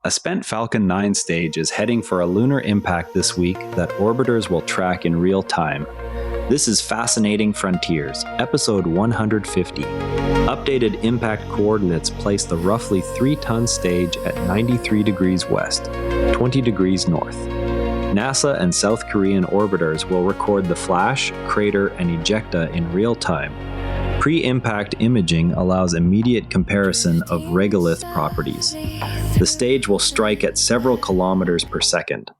A spent Falcon 9 stage is heading for a lunar impact this week that orbiters will track in real time. This is Fascinating Frontiers, episode 150. Updated impact coordinates place the roughly 3-ton stage at 93 degrees west, 20 degrees north. NASA and South Korean orbiters will record the flash, crater, and ejecta in real time. Pre-impact imaging allows immediate comparison of regolith properties. The stage will strike at several kilometers per second.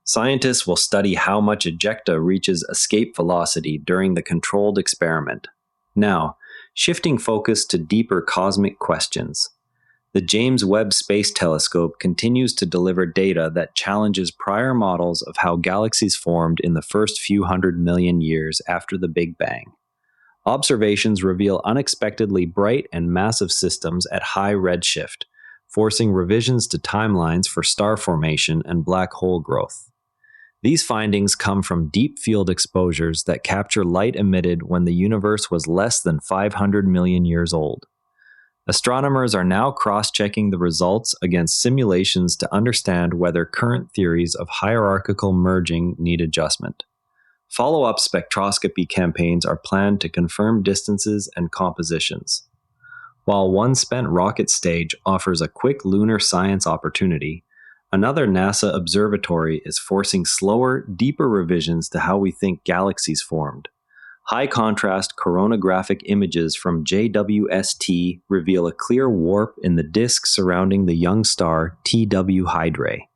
Scientists will study how much ejecta reaches escape velocity during the controlled experiment. Now, shifting focus to deeper cosmic questions. The James Webb Space Telescope continues to deliver data that challenges prior models of how galaxies formed in the first few 100 million years after the Big Bang. Observations reveal unexpectedly bright and massive systems at high redshift, forcing revisions to timelines for star formation and black hole growth. These findings come from deep field exposures that capture light emitted when the universe was less than 500 million years old. Astronomers are now cross-checking the results against simulations to understand whether current theories of hierarchical merging need adjustment. Follow-up spectroscopy campaigns are planned to confirm distances and compositions. While one spent rocket stage offers a quick lunar science opportunity, another NASA observatory is forcing slower, deeper revisions to how we think galaxies formed. High-contrast coronagraphic images from JWST reveal a clear warp in the disk surrounding the young star TW Hydrae.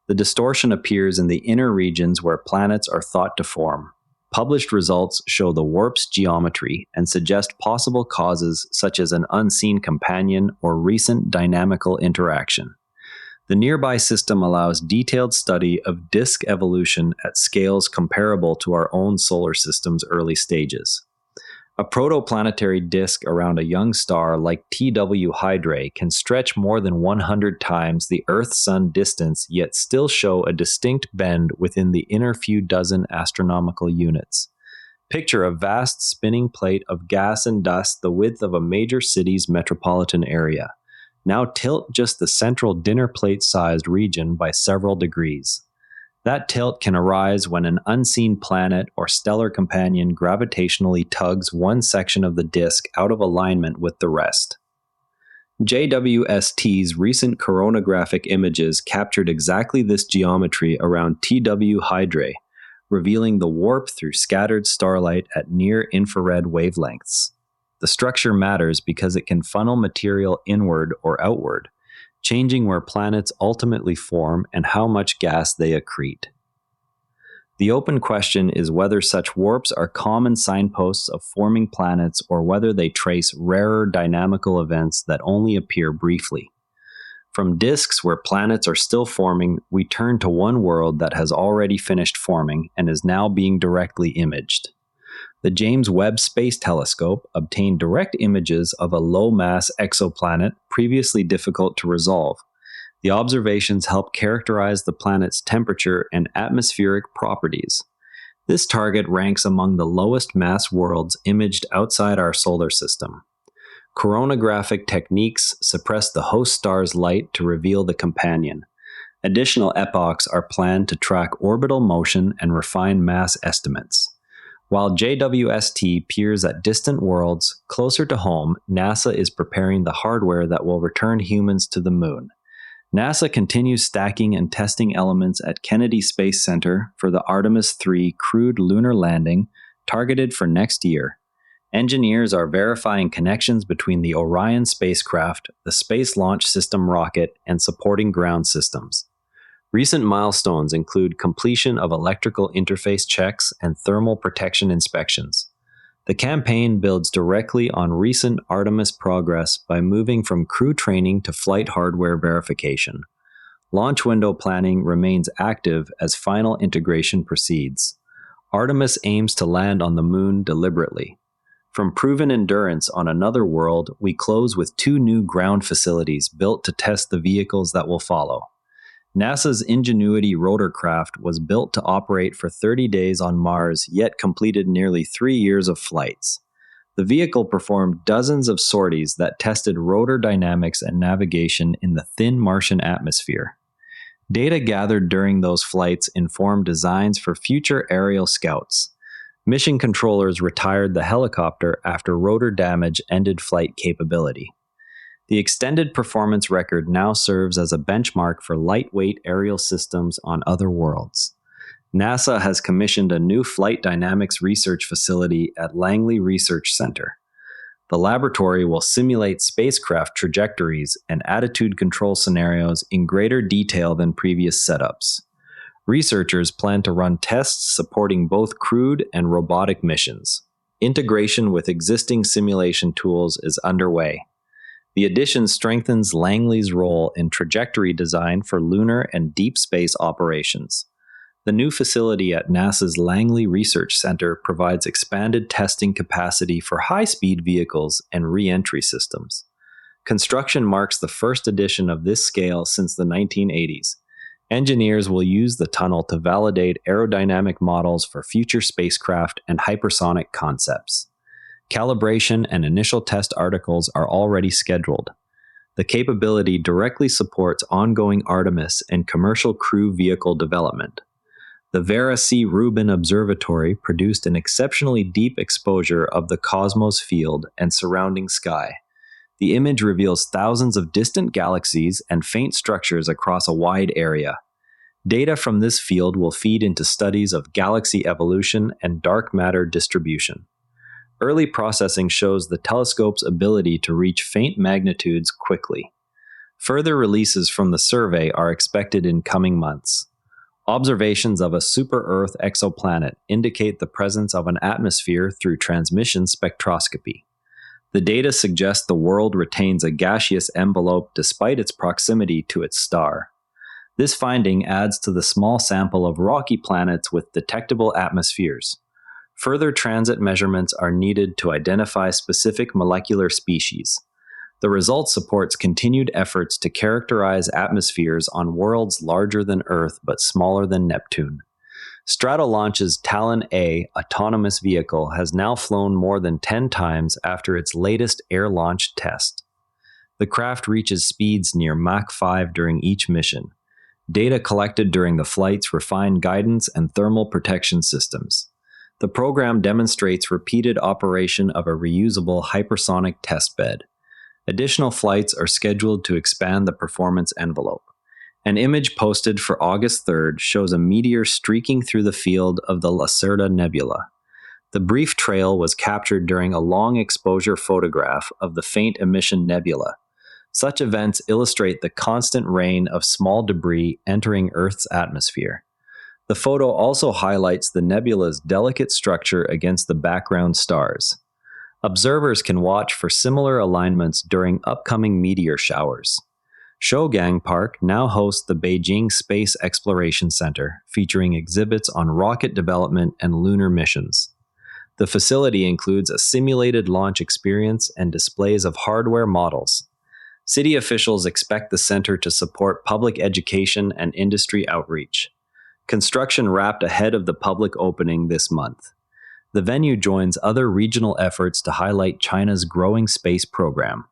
The distortion appears in the inner regions where planets are thought to form. Published results show the warp's geometry and suggest possible causes such as an unseen companion or recent dynamical interaction. The nearby system allows detailed study of disk evolution at scales comparable to our own solar system's early stages. A protoplanetary disk around a young star like TW Hydrae can stretch more than 100 times the Earth-Sun distance yet still show a distinct bend within the inner few dozen astronomical units. Picture a vast spinning plate of gas and dust the width of a major city's metropolitan area. Now tilt just the central dinner plate-sized region by several degrees. That tilt can arise when an unseen planet or stellar companion gravitationally tugs one section of the disk out of alignment with the rest. JWST's recent coronagraphic images captured exactly this geometry around TW Hydrae, revealing the warp through scattered starlight at near-infrared wavelengths. The structure matters because it can funnel material inward or outward, changing where planets ultimately form and how much gas they accrete. The open question is whether such warps are common signposts of forming planets or whether they trace rarer dynamical events that only appear briefly. From disks where planets are still forming, we turn to one world that has already finished forming and is now being directly imaged. The James Webb Space Telescope obtained direct images of a low-mass exoplanet previously difficult to resolve. The observations help characterize the planet's temperature and atmospheric properties. This target ranks among the lowest mass worlds imaged outside our solar system. Coronagraphic techniques suppress the host star's light to reveal the companion. Additional epochs are planned to track orbital motion and refine mass estimates. While JWST peers at distant worlds, closer to home, NASA is preparing the hardware that will return humans to the moon. NASA continues stacking and testing elements at Kennedy Space Center for the Artemis III crewed lunar landing, targeted for next year. Engineers are verifying connections between the Orion spacecraft, the Space Launch System rocket, and supporting ground systems. Recent milestones include completion of electrical interface checks and thermal protection inspections. The campaign builds directly on recent Artemis progress by moving from crew training to flight hardware verification. Launch window planning remains active as final integration proceeds. Artemis aims to land on the moon deliberately. From proven endurance on another world, we close with 2 new ground facilities built to test the vehicles that will follow. NASA's Ingenuity rotorcraft was built to operate for 30 days on Mars, yet completed nearly 3 years of flights. The vehicle performed dozens of sorties that tested rotor dynamics and navigation in the thin Martian atmosphere. Data gathered during those flights informed designs for future aerial scouts. Mission controllers retired the helicopter after rotor damage ended flight capability. The extended performance record now serves as a benchmark for lightweight aerial systems on other worlds. NASA has commissioned a new flight dynamics research facility at Langley Research Center. The laboratory will simulate spacecraft trajectories and attitude control scenarios in greater detail than previous setups. Researchers plan to run tests supporting both crewed and robotic missions. Integration with existing simulation tools is underway. The addition strengthens Langley's role in trajectory design for lunar and deep space operations. The new facility at NASA's Langley Research Center provides expanded testing capacity for high-speed vehicles and re-entry systems. Construction marks the first edition of this scale since the 1980s. Engineers will use the tunnel to validate aerodynamic models for future spacecraft and hypersonic concepts. Calibration and initial test articles are already scheduled. The capability directly supports ongoing Artemis and commercial crew vehicle development. The Vera C. Rubin Observatory produced an exceptionally deep exposure of the cosmos field and surrounding sky. The image reveals thousands of distant galaxies and faint structures across a wide area. Data from this field will feed into studies of galaxy evolution and dark matter distribution. Early processing shows the telescope's ability to reach faint magnitudes quickly. Further releases from the survey are expected in coming months. Observations of a super-Earth exoplanet indicate the presence of an atmosphere through transmission spectroscopy. The data suggest the world retains a gaseous envelope despite its proximity to its star. This finding adds to the small sample of rocky planets with detectable atmospheres. Further transit measurements are needed to identify specific molecular species. The result supports continued efforts to characterize atmospheres on worlds larger than Earth but smaller than Neptune. Stratolaunch's Talon A autonomous vehicle has now flown more than 10 times after its latest air-launched test. The craft reaches speeds near Mach 5 during each mission. Data collected during the flights refine guidance and thermal protection systems. The program demonstrates repeated operation of a reusable hypersonic testbed. Additional flights are scheduled to expand the performance envelope. An image posted for August 3rd shows a meteor streaking through the field of the Lacerda Nebula. The brief trail was captured during a long exposure photograph of the faint emission nebula. Such events illustrate the constant rain of small debris entering Earth's atmosphere. The photo also highlights the nebula's delicate structure against the background stars. Observers can watch for similar alignments during upcoming meteor showers. Shougang Park now hosts the Beijing Space Exploration Center, featuring exhibits on rocket development and lunar missions. The facility includes a simulated launch experience and displays of hardware models. City officials expect the center to support public education and industry outreach. Construction wrapped ahead of the public opening this month. The venue joins other regional efforts to highlight China's growing space program.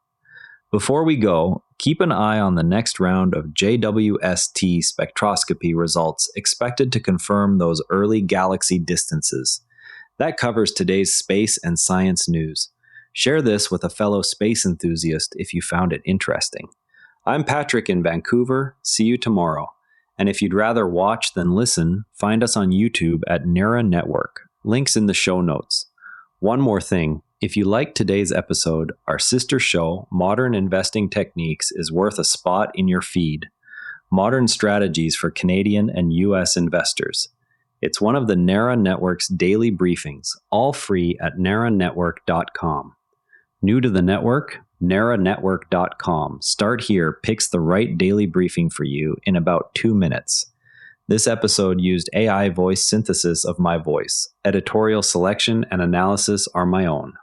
Before we go, keep an eye on the next round of JWST spectroscopy results expected to confirm those early galaxy distances. That covers today's space and science news. Share this with a fellow space enthusiast if you found it interesting. I'm Patrick in Vancouver. See you tomorrow. And if you'd rather watch than listen, find us on YouTube at Nera Network. Links in the show notes. One more thing, if you liked today's episode, our sister show, Modern Investing Techniques, is worth a spot in your feed. Modern strategies for Canadian and US investors. It's one of the Nera Network's daily briefings, all free at neranetwork.com. New to the network? neranetwork.com. Start here picks the right daily briefing for you in about 2 minutes. This episode used AI voice synthesis of my voice. Editorial selection and analysis are my own.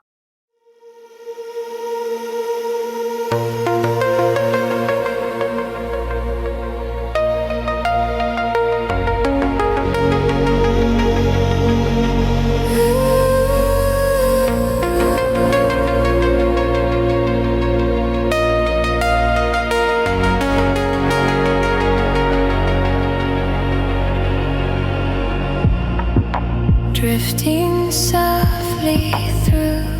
drifting softly through